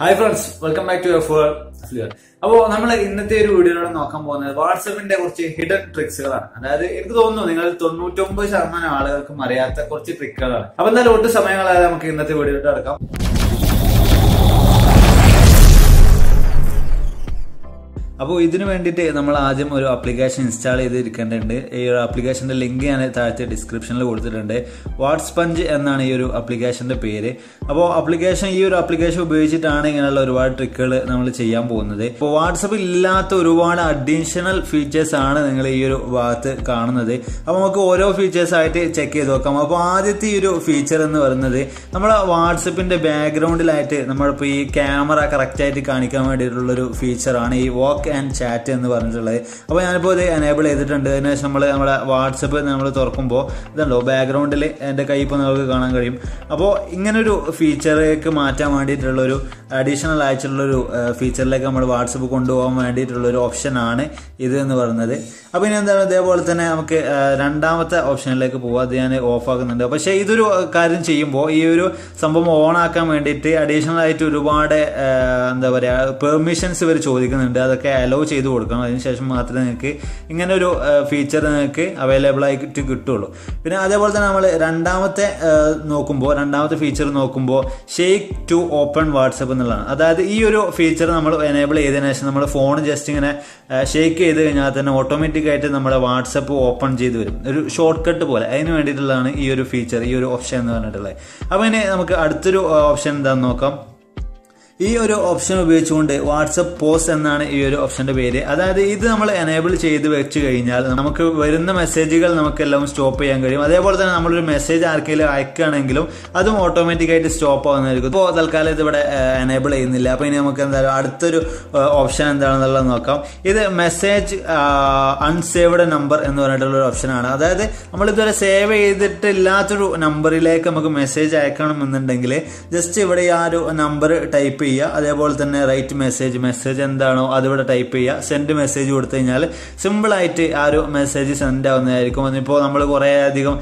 Hi friends, welcome back to F4 Fluor. അപ്പോൾ നമ്മൾ ഇന്നത്തെ ഒരു വീഡിയോയിലൂടെ നോക്കാൻ പോകുന്നത് വാട്സാപ്പിന്റെ കുറച്ച് ഹിഡൻ ട്രിക്സുകളാണ്. അതായത് എനിക്ക് തോന്നുന്നു നിങ്ങൾ 99% ആളുകൾക്കും അറിയാത്ത കുറച്ച് ട്രിക്കുകളാണ്. അപ്പൊ എന്തായാലും ഒട്ടും സമയങ്ങളായ നമുക്ക് ഇന്നത്തെ വീഡിയോയിലോട്ട് കിടക്കാം. അപ്പോൾ ഇതിനു വേണ്ടിയിട്ട് നമ്മൾ ആദ്യം ഒരു ആപ്ലിക്കേഷൻ ഇൻസ്റ്റാൾ ചെയ്തിരിക്കേണ്ടതുണ്ട്. ഈ ഒരു ആപ്ലിക്കേഷന്റെ ലിങ്ക് ഞാൻ താഴത്തെ ഡിസ്ക്രിപ്ഷനിൽ കൊടുത്തിട്ടുണ്ട്. വാട്സ്പഞ്ച് എന്നാണ് ഈ ഒരു ആപ്ലിക്കേഷന്റെ പേര്. അപ്പോൾ ഈ ഒരു ആപ്ലിക്കേഷൻ ഉപയോഗിച്ചിട്ടാണ് ഇങ്ങനെയുള്ള ഒരുപാട് ട്രിക്കുകൾ നമ്മൾ ചെയ്യാൻ പോകുന്നത്. ഇപ്പോൾ വാട്സപ്പിൽ ഇല്ലാത്ത ഒരുപാട് അഡീഷണൽ ഫീച്ചേഴ്സ് ആണ് നിങ്ങൾ ഈ ഒരു ഭാഗത്ത് കാണുന്നത്. അപ്പോൾ നമുക്ക് ഓരോ ഫീച്ചേഴ്സ് ആയിട്ട് ചെക്ക് ചെയ്ത് നോക്കാം. അപ്പോൾ ആദ്യത്തെ ഈ ഒരു ഫീച്ചർ എന്ന് പറയുന്നത് നമ്മുടെ വാട്സപ്പിന്റെ ബാക്ക്ഗ്രൗണ്ടിലായിട്ട് നമ്മളിപ്പോൾ ഈ ക്യാമറ കറക്റ്റായിട്ട് കാണിക്കാൻ വേണ്ടിയിട്ടുള്ളൊരു ഫീച്ചറാണ് ഈ വാക്ക് ആൻഡ് ചാറ്റ് എന്ന് പറഞ്ഞിട്ടുള്ളത്. അപ്പോൾ ഞാനിപ്പോൾ ഇത് എനേബിൾ ചെയ്തിട്ടുണ്ട്. അതിനുശേഷം നമ്മുടെ വാട്സപ്പ് നമ്മൾ തുറക്കുമ്പോൾ ഇതുണ്ടോ ബാക്ക്ഗ്രൗണ്ടിൽ എൻ്റെ കൈ ഇപ്പോൾ നമുക്ക് കാണാൻ കഴിയും. അപ്പോൾ ഇങ്ങനൊരു ഫീച്ചറിലേക്ക് മാറ്റാൻ വേണ്ടിയിട്ടുള്ളൊരു അഡീഷണൽ ആയിട്ടുള്ളൊരു ഫീച്ചറിലേക്ക് നമ്മൾ വാട്സപ്പ് കൊണ്ടുപോകാൻ വേണ്ടിയിട്ടുള്ളൊരു ഓപ്ഷനാണ് ഇത് എന്ന് പറയുന്നത്. അപ്പോൾ ഇനി എന്താണ് ഇതേപോലെ തന്നെ നമുക്ക് രണ്ടാമത്തെ ഓപ്ഷനിലേക്ക് പോകാം. അത് ഞാൻ ഓഫ് ആക്കുന്നുണ്ട്. പക്ഷേ ഇതൊരു കാര്യം ചെയ്യുമ്പോൾ ഈ ഒരു സംഭവം ഓൺ ആക്കാൻ വേണ്ടിയിട്ട് അഡീഷണൽ ആയിട്ട് ഒരുപാട് എന്താ പറയുക പെർമിഷൻസ് ഇവർ ചോദിക്കുന്നുണ്ട്. അതൊക്കെ അലോ ചെയ്ത് കൊടുക്കണം. അതിനുശേഷം മാത്രമേ നിങ്ങൾക്ക് ഇങ്ങനെ ഒരു ഫീച്ചർ നിങ്ങൾക്ക് അവൈലബിൾ ആയിട്ട് കിട്ടുള്ളൂ. പിന്നെ അതേപോലെ തന്നെ നമ്മൾ രണ്ടാമത്തെ ഫീച്ചർ നോക്കുമ്പോൾ ഷെയ്ക്ക് ടു ഓപ്പൺ വാട്സപ്പ് എന്നുള്ളതാണ്. അതായത് ഈ ഒരു ഫീച്ചർ നമ്മൾ എനേബിൾ ചെയ്തതിനു ശേഷം നമ്മൾ ഫോൺ ജസ്റ്റ് ഇങ്ങനെ ഷെയ്ക്ക് ചെയ്ത് കഴിഞ്ഞാൽ തന്നെ ഓട്ടോമാറ്റിക് ആയിട്ട് നമ്മുടെ വാട്സപ്പ് ഓപ്പൺ ചെയ്ത് വരും, ഒരു ഷോർട്ട് കട്ട് പോലെ. അതിന് വേണ്ടിയിട്ടുള്ളതാണ് ഈ ഒരു ഫീച്ചർ, ഈ ഒരു ഓപ്ഷൻ എന്ന് പറഞ്ഞിട്ടുള്ളത്. അപ്പോൾ ഇനി നമുക്ക് അടുത്തൊരു ഓപ്ഷൻ എന്താണെന്ന് നോക്കാം. ഈ ഒരു ഓപ്ഷൻ ഉപയോഗിച്ചുകൊണ്ട് വാട്സപ്പ് പോസ്റ്റ് എന്നാണ് ഈ ഒരു ഓപ്ഷന്റെ പേര്. അതായത് ഇത് നമ്മൾ എനേബിൾ ചെയ്ത് വെച്ച് കഴിഞ്ഞാൽ നമുക്ക് വരുന്ന മെസ്സേജുകൾ നമുക്കെല്ലാം സ്റ്റോപ്പ് ചെയ്യാൻ കഴിയും. അതേപോലെ തന്നെ നമ്മളൊരു മെസ്സേജ് ആർക്കെങ്കിലും അയക്കുകയാണെങ്കിലും അതും ഓട്ടോമാറ്റിക് ആയിട്ട് സ്റ്റോപ്പ് ആവുന്നതായിരിക്കും. ഇപ്പോൾ തൽക്കാലം ഇത് ഇവിടെ എനേബിൾ ചെയ്യുന്നില്ല. അപ്പോൾ ഇനി നമുക്ക് എന്തായാലും അടുത്തൊരു ഓപ്ഷൻ എന്താണെന്നുള്ളത് നോക്കാം. ഇത് മെസ്സേജ് അൺസേവ്ഡ് നമ്പർ എന്ന് പറഞ്ഞിട്ടുള്ള ഒരു ഓപ്ഷനാണ്. അതായത് നമ്മളിതുവരെ സേവ് ചെയ്തിട്ടില്ലാത്തൊരു നമ്പറിലേക്ക് നമുക്ക് മെസ്സേജ് അയക്കണം എന്നുണ്ടെങ്കിൽ ജസ്റ്റ് ഇവിടെ ആ ഒരു നമ്പർ ടൈപ്പ് ചെയ്യുക. അതേപോലെ തന്നെ റൈറ്റ് മെസ്സേജ് എന്താണോ അതിവിടെ ടൈപ്പ് ചെയ്യുക. സെൻഡ് മെസ്സേജ് കൊടുത്തു കഴിഞ്ഞാൽ സിമ്പിളായിട്ട് ആ ഒരു മെസ്സേജ് സെൻഡ് ആവുന്നതായിരിക്കും. അതിപ്പോൾ നമ്മൾ കുറേ അധികം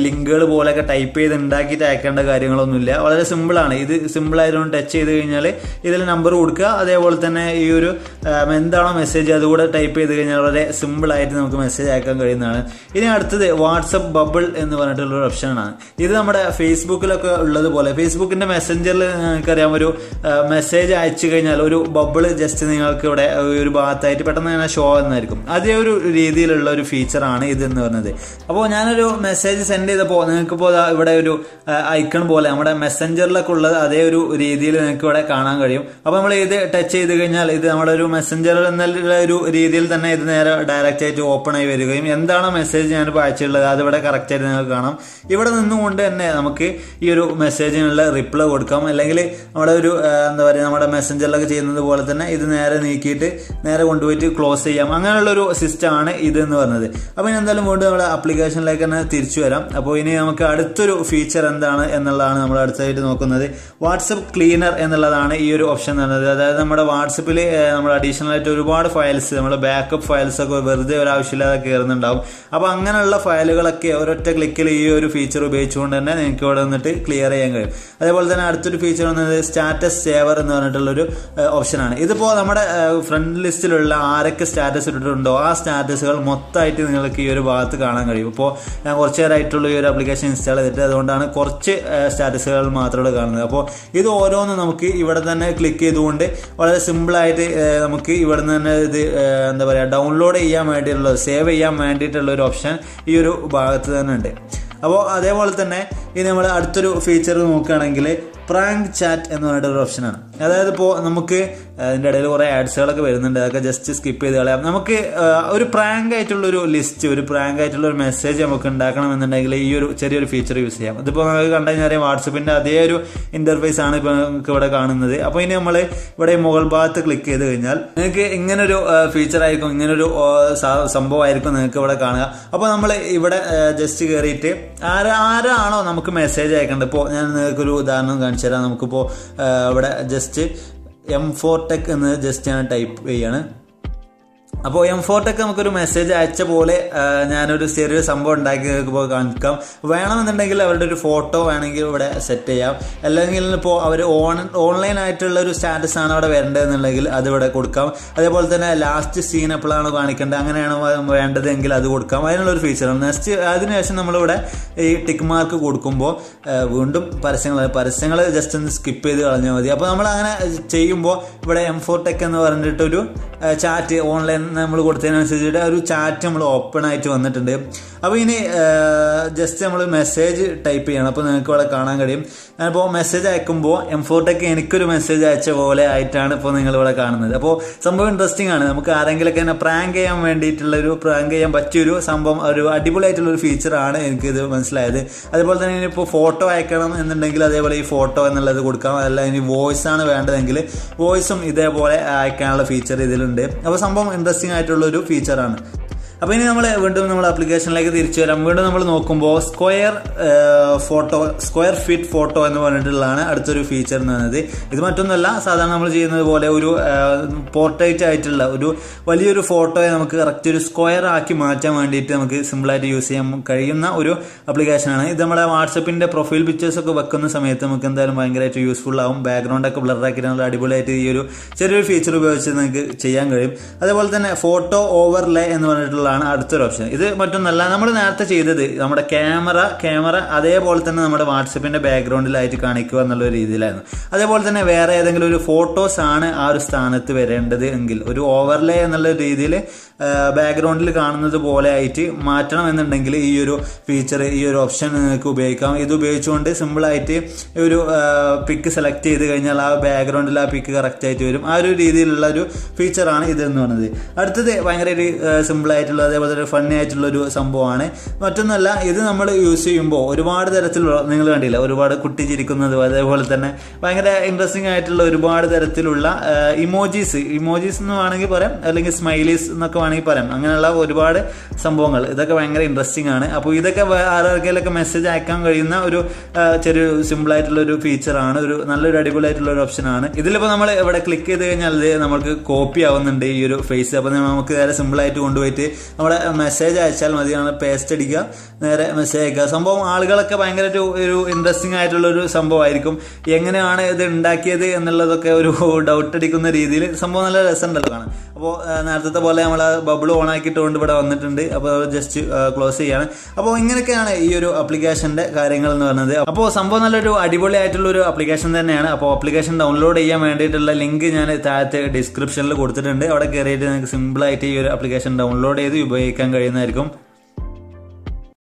ലിങ്കുകൾ പോലെയൊക്കെ ടൈപ്പ് ചെയ്ത് ഉണ്ടാക്കിയിട്ട് അയക്കേണ്ട കാര്യങ്ങളൊന്നുമില്ല. വളരെ സിമ്പിളാണ്. ഇത് സിമ്പിളായതുകൊണ്ട് ടച്ച് ചെയ്ത് കഴിഞ്ഞാൽ ഇതിൽ നമ്പർ കൊടുക്കുക. അതേപോലെ തന്നെ ഈ ഒരു എന്താണോ മെസ്സേജ് അതുകൂടെ ടൈപ്പ് ചെയ്ത് കഴിഞ്ഞാൽ വളരെ സിമ്പിളായിട്ട് നമുക്ക് മെസ്സേജ് അയക്കാൻ കഴിയുന്നതാണ്. ഇനി അടുത്തത് വാട്സപ്പ് ബബിൾ എന്ന് പറഞ്ഞിട്ടുള്ളൊരു ഓപ്ഷനാണ്. ഇത് നമ്മുടെ ഫേസ്ബുക്കിലൊക്കെ ഉള്ളതുപോലെ ഫേസ്ബുക്കിന്റെ മെസ്സഞ്ചറിൽ നിങ്ങൾക്കറിയാം ഒരു മെസ്സേജ് അയച്ചു കഴിഞ്ഞാൽ ഒരു ബബിള് ജസ്റ്റ് നിങ്ങൾക്ക് ഇവിടെ ഒരു ഭാഗത്തായിട്ട് പെട്ടെന്ന് ഇങ്ങനെ ഷോ എന്നായിരിക്കും. അതേ ഒരു രീതിയിലുള്ള ഒരു ഫീച്ചറാണ് ഇതെന്ന് പറഞ്ഞത്. അപ്പോൾ ഞാനൊരു മെസ്സേജ് സെൻഡ് ചെയ്തപ്പോൾ നിങ്ങൾക്കിപ്പോൾ ഇവിടെ ഒരു ഐക്കൺ പോലെ നമ്മുടെ മെസ്സഞ്ചറിലൊക്കെ ഉള്ളത് അതേ ഒരു രീതിയിൽ നിങ്ങൾക്ക് ഇവിടെ കാണാൻ കഴിയും. അപ്പോൾ നമ്മൾ ഇത് ടച്ച് ചെയ്ത് കഴിഞ്ഞാൽ ഇത് നമ്മുടെ ഒരു മെസ്സഞ്ചർ എന്നുള്ള ഒരു രീതിയിൽ തന്നെ ഇത് നേരെ ഡയറക്റ്റ് ആയിട്ട് ഓപ്പൺ ആയി വരികയും എന്താണോ മെസ്സേജ് ഞാനിപ്പോൾ അയച്ചിട്ടുള്ളത് അതിവിടെ കറക്റ്റായിട്ട് നിങ്ങൾക്ക് കാണാം. ഇവിടെ നിന്നുകൊണ്ട് തന്നെ നമുക്ക് ഈ ഒരു മെസ്സേജിനുള്ള റിപ്ലൈ കൊടുക്കാം. അല്ലെങ്കിൽ നമ്മുടെ ഒരു എന്താ പറയുക നമ്മുടെ മെസ്സഞ്ചറിലൊക്കെ ചെയ്യുന്നത് പോലെ തന്നെ ഇത് നേരെ നീക്കിയിട്ട് നേരെ കൊണ്ടുപോയിട്ട് ക്ലോസ് ചെയ്യാം. അങ്ങനെയുള്ളൊരു സിസ്റ്റമാണ് ഇത് എന്ന് പറഞ്ഞത്. അപ്പോൾ ഇനി എന്തായാലും വീണ്ടും നമ്മുടെ ആപ്ലിക്കേഷനിലേക്ക് തന്നെ തിരിച്ചു വരാം. അപ്പോൾ ഇനി നമുക്ക് അടുത്തൊരു ഫീച്ചർ എന്താണ് എന്നുള്ളതാണ് നമ്മൾ അടുത്തായിട്ട് നോക്കുന്നത്. വാട്സപ്പ് ക്ലീനർ എന്നുള്ളതാണ് ഈ ഒരു ഓപ്ഷൻ എന്ന് പറയുന്നത്. അതായത് നമ്മുടെ വാട്സപ്പിൽ നമ്മൾ അഡീഷണൽ ആയിട്ട് ഒരുപാട് ഫയൽസ് നമ്മുടെ ബാക്കപ്പ് ഫയൽസ് ഒക്കെ വെറുതെ ഒരാവശ്യമില്ലാതെ കയറുന്നുണ്ടാവും. അപ്പോൾ അങ്ങനെയുള്ള ഫയലുകളൊക്കെ ഒരൊറ്റ ക്ലിക്കിൽ ഈ ഒരു ഫീച്ചർ ഉപയോഗിച്ചുകൊണ്ട് തന്നെ നിങ്ങൾക്ക് ഇവിടെ വന്നിട്ട് ക്ലിയർ ചെയ്യാൻ കഴിയും. അതേപോലെ തന്നെ അടുത്തൊരു ഫീച്ചർ വന്നത് സ്റ്റാറ്റസ് സേവർ എന്ന് പറഞ്ഞിട്ടുള്ളൊരു ഓപ്ഷനാണ്. ഇതിപ്പോൾ നമ്മുടെ ഫ്രണ്ട് ലിസ്റ്റിലുള്ള ആരൊക്കെ സ്റ്റാറ്റസ് ഇട്ടിട്ടുണ്ടോ ആ സ്റ്റാറ്റസുകൾ മൊത്തമായിട്ട് നിങ്ങൾക്ക് ഈ ഒരു ഭാഗത്ത് കാണാൻ കഴിയും. ഇപ്പോൾ ഞാൻ കുറച്ച് നേരമായിട്ടുള്ള ഈ ഒരു ആപ്ലിക്കേഷൻ ഇൻസ്റ്റാൾ ചെയ്തിട്ട് അതുകൊണ്ടാണ് കുറച്ച് സ്റ്റാറ്റസുകൾ മാത്രമേ കാണുന്നത്. അപ്പോൾ ഇത് ഓരോന്നും നമുക്ക് ഇവിടെ തന്നെ ക്ലിക്ക് ചെയ്തുകൊണ്ട് വളരെ സിമ്പിളായിട്ട് നമുക്ക് ഇവിടെ നിന്ന് തന്നെ ഇത് എന്താ പറയുക ഡൗൺലോഡ് ചെയ്യാൻ വേണ്ടിയിട്ടുള്ള സേവ് ചെയ്യാൻ വേണ്ടിയിട്ടുള്ള ഒരു ഓപ്ഷൻ ഈ ഒരു ഭാഗത്ത് തന്നെ ഉണ്ട്. അപ്പോൾ അതേപോലെ തന്നെ ഇനി നമ്മൾ അടുത്തൊരു ഫീച്ചർ നോക്കുകയാണെങ്കിൽ പ്രാങ്ക് ചാറ്റ് എന്ന് പറഞ്ഞിട്ടൊരു ഓപ്ഷനാണ്. അതായത് ഇപ്പോൾ നമുക്ക് അതിൻ്റെ ഇടയിൽ കുറേ ആഡ്സുകളൊക്കെ വരുന്നുണ്ട്. അതൊക്കെ ജസ്റ്റ് സ്കിപ്പ് ചെയ്ത് കളയാം. നമുക്ക് ഒരു പ്രാങ്ക് ആയിട്ടുള്ളൊരു ലിസ്റ്റ് ഒരു പ്രാങ്ക് ആയിട്ടുള്ളൊരു മെസ്സേജ് നമുക്ക് ഉണ്ടാക്കണമെന്നുണ്ടെങ്കിൽ ഈ ഒരു ചെറിയൊരു ഫീച്ചർ യൂസ് ചെയ്യാം. ഇതിപ്പോൾ നമുക്ക് കണ്ടു കഴിഞ്ഞാൽ വാട്സപ്പിൻ്റെ അതേ ഒരു ഇൻ്റർഫേസ് ആണ് ഇപ്പോൾ നമുക്ക് ഇവിടെ കാണുന്നത്. അപ്പോൾ ഇനി നമ്മൾ ഇവിടെ മുകൾ ഭാഗത്ത് ക്ലിക്ക് ചെയ്ത് കഴിഞ്ഞാൽ നിങ്ങൾക്ക് ഇങ്ങനൊരു ഫീച്ചർ ആയിരിക്കും, ഇങ്ങനൊരു സംഭവമായിരിക്കും നിങ്ങൾക്ക് ഇവിടെ കാണുക. അപ്പോൾ നമ്മൾ ഇവിടെ ജസ്റ്റ് കയറിയിട്ട് ആരാണോ നമുക്ക് മെസ്സേജ് അയക്കേണ്ടത്, ഇപ്പോൾ ഞാൻ നിങ്ങൾക്കൊരു ഉദാഹരണം കാണിച്ചു തരാം. നമുക്കിപ്പോൾ ഇവിടെ ജസ്റ്റ് M4 Tech എന്ന് ജസ്റ്റ് ഞാൻ ടൈപ്പ് ചെയ്യാണ്. അപ്പോൾ M4Tech നമുക്കൊരു മെസ്സേജ് അയച്ച പോലെ ഞാനൊരു ചെറിയൊരു സംഭവം ഉണ്ടാക്കി കാണിക്കാം. വേണമെന്നുണ്ടെങ്കിൽ അവരുടെ ഒരു ഫോട്ടോ വേണമെങ്കിൽ ഇവിടെ സെറ്റ് ചെയ്യാം. അല്ലെങ്കിൽ ഇപ്പോൾ അവർ ഓൺലൈൻ ആയിട്ടുള്ള ഒരു സ്റ്റാറ്റസ് ആണ് അവിടെ വരേണ്ടതെന്നുണ്ടെങ്കിൽ അത് ഇവിടെ കൊടുക്കാം. അതേപോലെ തന്നെ ലാസ്റ്റ് സീൻ എപ്പോഴാണ് കാണിക്കേണ്ടത് അങ്ങനെയാണ് വേണ്ടതെങ്കിൽ അത് കൊടുക്കാം. അതിനുള്ളൊരു ഫീച്ചറാണ്. നെക്സ്റ്റ് അതിനുശേഷം നമ്മളിവിടെ ഈ ടിക്ക് മാർക്ക് കൊടുക്കുമ്പോൾ വീണ്ടും പരസ്യങ്ങൾ ജസ്റ്റ് ഒന്ന് സ്കിപ്പ് ചെയ്ത് കളഞ്ഞാൽ മതി. അപ്പോൾ നമ്മൾ അങ്ങനെ ചെയ്യുമ്പോൾ ഇവിടെ M4Tech എന്ന് പറഞ്ഞിട്ടൊരു ചാറ്റ് ഓൺലൈൻ നമ്മൾ കൊടുത്തതിനനുസരിച്ചിട്ട് ഒരു ചാറ്റ് നമ്മൾ ഓപ്പൺ ആയിട്ട് വന്നിട്ടുണ്ട്. അപ്പോൾ ഇനി ജസ്റ്റ് നമ്മൾ മെസ്സേജ് ടൈപ്പ് ചെയ്യണം. അപ്പോൾ നിങ്ങൾക്ക് ഇവിടെ കാണാൻ കഴിയും. ഞാനിപ്പോൾ മെസ്സേജ് അയക്കുമ്പോൾ M4Tech എനിക്കൊരു മെസ്സേജ് അയച്ച പോലെ ആയിട്ടാണ് ഇപ്പോൾ നിങ്ങളിവിടെ കാണുന്നത്. അപ്പോൾ സംഭവം ഇൻട്രസ്റ്റിംഗ് ആണ്. നമുക്ക് ആരെങ്കിലൊക്കെ തന്നെ പ്രാങ്ക് ചെയ്യാൻ വേണ്ടിയിട്ടുള്ളൊരു പ്രാങ്ക് ചെയ്യാൻ പറ്റിയൊരു സംഭവം, ഒരു അടിപൊളിയായിട്ടുള്ളൊരു ഫീച്ചറാണ് എനിക്കിത് മനസ്സിലായത്. അതേപോലെ തന്നെ ഇനിയിപ്പോൾ ഫോട്ടോ അയക്കണം എന്നുണ്ടെങ്കിൽ അതേപോലെ ഈ ഫോട്ടോ എന്നുള്ളത് കൊടുക്കാം. അതല്ല ഇനി വോയിസ് ആണ് വേണ്ടതെങ്കിൽ വോയിസും ഇതേപോലെ അയക്കാനുള്ള ഫീച്ചർ ഇതിലുണ്ട്. അപ്പോൾ സംഭവം ഇൻട്രസ്റ്റിംഗ് ആയിട്ടുള്ളൊരു ഫീച്ചറാണ്. അപ്പോൾ ഇനി നമ്മൾ വീണ്ടും ആപ്ലിക്കേഷനിലേക്ക് തിരിച്ചു വരാം. വീണ്ടും നമ്മൾ നോക്കുമ്പോൾ സ്ക്വയർ ഫിറ്റ് ഫോട്ടോ എന്ന് പറഞ്ഞിട്ടുള്ളതാണ് അടുത്തൊരു ഫീച്ചർ എന്ന് പറയുന്നത്. ഇത് മറ്റൊന്നുമല്ല, സാധാരണ നമ്മൾ ചെയ്യുന്നത് പോലെ ഒരു പോർട്രേറ്റ് ആയിട്ടുള്ള ഒരു വലിയൊരു ഫോട്ടോയെ നമുക്ക് കറക്റ്റ് ഒരു സ്ക്വയർ ആക്കി മാറ്റാൻ വേണ്ടിയിട്ട് നമുക്ക് സിമ്പിളായിട്ട് യൂസ് ചെയ്യാൻ കഴിയുന്ന ഒരു ആപ്ലിക്കേഷനാണ് ഇത്. നമ്മുടെ വാട്സപ്പിൻ്റെ പ്രൊഫൈൽ പിക്ചേഴ്സൊക്കെ വെക്കുന്ന സമയത്ത് നമുക്ക് എന്തായാലും ഭയങ്കരമായിട്ട് യൂസ്ഫുൾ ആവും. ബാക്ക്ഗ്രൗണ്ടൊക്കെ ബ്ലറാക്കി നല്ല അടിപൊളിയായിട്ട് ഈ ഒരു ചെറിയൊരു ഫീച്ചർ ഉപയോഗിച്ച് നമുക്ക് ചെയ്യാൻ കഴിയും. അതേപോലെ തന്നെ ഫോട്ടോ ഓവർലേ എന്ന് പറഞ്ഞിട്ടുള്ള അടുത്തൊരു ഓപ്ഷൻ. ഇത് മറ്റൊന്നല്ല, നമ്മൾ നേരത്തെ ചെയ്തത് നമ്മുടെ ക്യാമറ അതേപോലെ തന്നെ നമ്മുടെ വാട്സപ്പിന്റെ ബാക്ക്ഗ്രൗണ്ടിലായിട്ട് കാണിക്കുക എന്നുള്ള രീതിയിലായിരുന്നു. അതേപോലെ തന്നെ വേറെ ഏതെങ്കിലും ഒരു ഫോട്ടോസ് ആണ് ആ ഒരു സ്ഥാനത്ത് വരേണ്ടത് എങ്കിൽ ഒരു ഓവർലേ എന്നുള്ള രീതിയിൽ ബാക്ക്ഗ്രൗണ്ടിൽ കാണുന്നത് പോലെ ആയിട്ട് മാറ്റണം എന്നുണ്ടെങ്കിൽ ഈ ഒരു ഫീച്ചർ, ഈ ഒരു ഓപ്ഷൻ നിങ്ങൾക്ക് ഉപയോഗിക്കാം. ഇത് ഉപയോഗിച്ചുകൊണ്ട് സിമ്പിളായിട്ട് ഒരു പിക്ക് സെലക്ട് ചെയ്ത് കഴിഞ്ഞാൽ ആ ബാക്ക്ഗ്രൗണ്ടിൽ ആ പിക്ക് കറക്റ്റ് ആയിട്ട് വരും. ആ ഒരു രീതിയിലുള്ള ഒരു ഫീച്ചറാണ് ഇതെന്ന് പറയുന്നത്. അടുത്തത് ഭയങ്കര ഒരു സിമ്പിളായിട്ടുള്ള അതേപോലെ തന്നെ ഫണ്ണി ആയിട്ടുള്ളൊരു സംഭവമാണ്. മറ്റൊന്നല്ല, ഇത് നമ്മൾ യൂസ് ചെയ്യുമ്പോൾ ഒരുപാട് തരത്തിലുള്ള, നിങ്ങൾ കണ്ടില്ല, ഒരുപാട് കുട്ടി ചിരിക്കുന്നതും അതേപോലെ തന്നെ ഭയങ്കര ഇൻട്രസ്റ്റിംഗ് ആയിട്ടുള്ള ഒരുപാട് തരത്തിലുള്ള ഇമോജീസ് എന്ന് വേണമെങ്കിൽ പറയാം, അല്ലെങ്കിൽ സ്മൈലീസ് എന്നൊക്കെ വേണമെങ്കിൽ പറയാം. അങ്ങനെയുള്ള ഒരുപാട് സംഭവങ്ങൾ, ഇതൊക്കെ ഭയങ്കര ഇൻട്രസ്റ്റിംഗ് ആണ്. അപ്പോൾ ഇതൊക്കെ ആർക്കെങ്കിലൊക്കെ മെസ്സേജ് അയക്കാൻ കഴിയുന്ന ഒരു ചെറിയ സിമ്പിളായിട്ടുള്ള ഒരു ഫീച്ചറാണ്, ഒരു നല്ലൊരു അടിപൊളിയായിട്ടുള്ള ഒരു ഓപ്ഷനാണ്. ഇതിലിപ്പോൾ നമ്മൾ ഇവിടെ ക്ലിക്ക് ചെയ്ത് കഴിഞ്ഞാൽ നമുക്ക് കോപ്പി ആവുന്നുണ്ട് ഈ ഒരു ഫേസ്. അപ്പോൾ നമുക്ക് നേരെ സിമ്പിളായിട്ട് കൊണ്ടുപോയിട്ട് നമ്മുടെ മെസ്സേജ് അയച്ചാൽ മതി. പേസ്റ്റ് അടിക്കുക, നേരെ മെസ്സേജ് അയക്കുക. സംഭവം ആളുകളൊക്കെ ഭയങ്കര ഒരു ഇൻട്രസ്റ്റിംഗ് ആയിട്ടുള്ള ഒരു സംഭവമായിരിക്കും. എങ്ങനെയാണ് ഇത് ഉണ്ടാക്കിയത് എന്നുള്ളതൊക്കെ ഒരു ഡൗട്ട് അടിക്കുന്ന രീതിയിൽ സംഭവം നല്ല രസമുണ്ടല്ലോ കാണാൻ. അപ്പോൾ നേരത്തെ പോലെ നമ്മൾ ബബിൾ ഓൺ ആക്കിയിട്ടുകൊണ്ട് ഇവിടെ വന്നിട്ടുണ്ട്. അപ്പോൾ ജസ്റ്റ് ക്ലോസ് ചെയ്യാണ്. അപ്പോൾ ഇങ്ങനെയൊക്കെയാണ് ഈ ഒരു ആപ്ലിക്കേഷന്റെ കാര്യങ്ങൾ എന്ന് പറയുന്നത്. അപ്പോൾ സംഭവം നല്ലൊരു അടിപൊളി ആയിട്ടുള്ള ഒരു ആപ്ലിക്കേഷൻ തന്നെയാണ്. അപ്പോൾ ആപ്ലിക്കേഷൻ ഡൗൺലോഡ് ചെയ്യാൻ വേണ്ടിയിട്ടുള്ള ലിങ്ക് ഞാൻ താഴത്തെ ഡിസ്ക്രിപ്ഷനിൽ കൊടുത്തിട്ടുണ്ട്. അവിടെ കയറിയിട്ട് നിങ്ങൾക്ക് സിമ്പിളായിട്ട് ഈ ഒരു ആപ്ലിക്കേഷൻ ഡൗൺലോഡ് ചെയ്ത് ഉപയോഗിക്കാൻ കഴിയുന്നതായിരിക്കും.